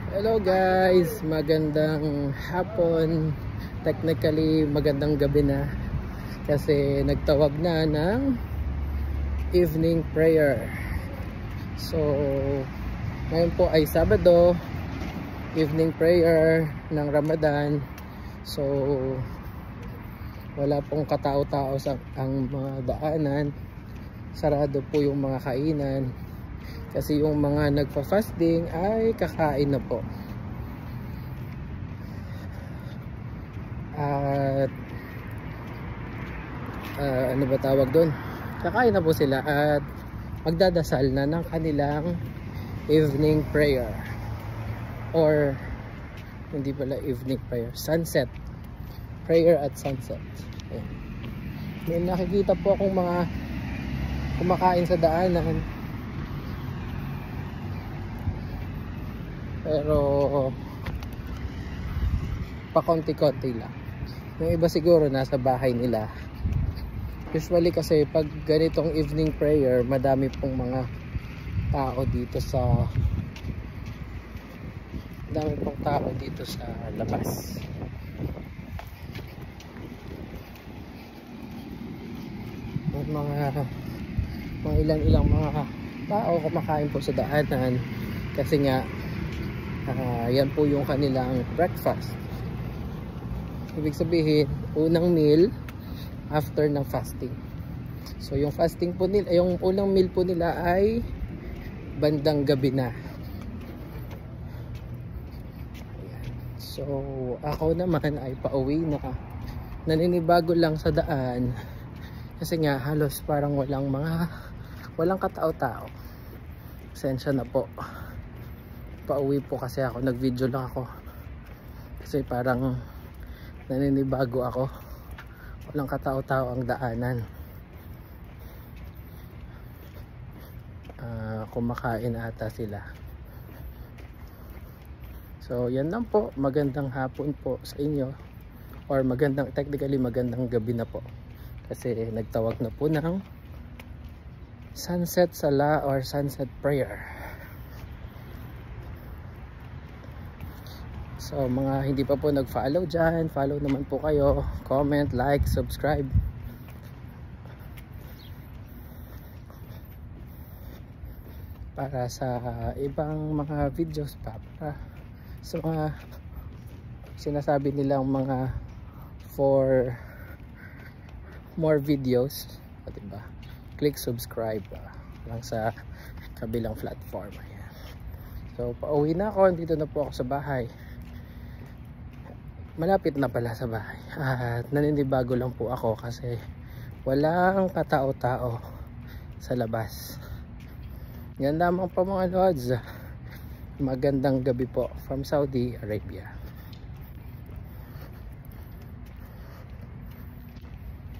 Hello guys, magandang hapon. Technically magandang gabi na kasi nagtawag na ng evening prayer. So ngayon po ay Sabado, evening prayer ng Ramadan. So wala pong katao-tao sa ang mga daanan. Sarado po yung mga kainan. Kasi yung mga nagpa-fasting ay kakain na po. At ano ba tawag doon? Kakain na po sila at magdadasal na ng kanilang evening prayer. Or hindi pala evening prayer, sunset. Prayer at sunset. Ayan. May nakikita po akong mga kumakain sa daanan. Pero pakonti-konti lang. Yung iba siguro nasa bahay nila. Usually kasi pag ganitong evening prayer, madami pong mga tao dito sa labas. Mga ilang mga tao kumakain po sa daanan kasi nga yan po yung kanilang breakfast. Ibig sabihin, unang meal after ng fasting. So yung fasting po nila, yung unang meal po nila ay bandang gabi na. Ayan. So ako naman ay pauwi na. Naninibago lang sa daan kasi nga halos parang walang katao-tao. Pasensya na po. Pauwi po kasi ako, nag-video lang ako kasi parang naninibago ako, walang katao-tao ang daanan. Kumakain ata sila. So yan lang po, magandang hapon po sa inyo, or technically magandang gabi na po kasi nagtawag na po ng sunset sala or sunset prayer. So mga hindi pa po nag-follow dyan, follow naman po kayo, comment, like, subscribe. Para sa ibang mga videos pa, para sa mga sinasabi nilang mga for more videos, diba? Click subscribe lang sa kabilang platform. Ayan. So pauwi na ako, dito na po ako sa bahay. Malapit na pala sa bahay at naninibago lang po ako kasi walang katao-tao sa labas. Yan lamang po mga lods. Magandang gabi po from Saudi Arabia.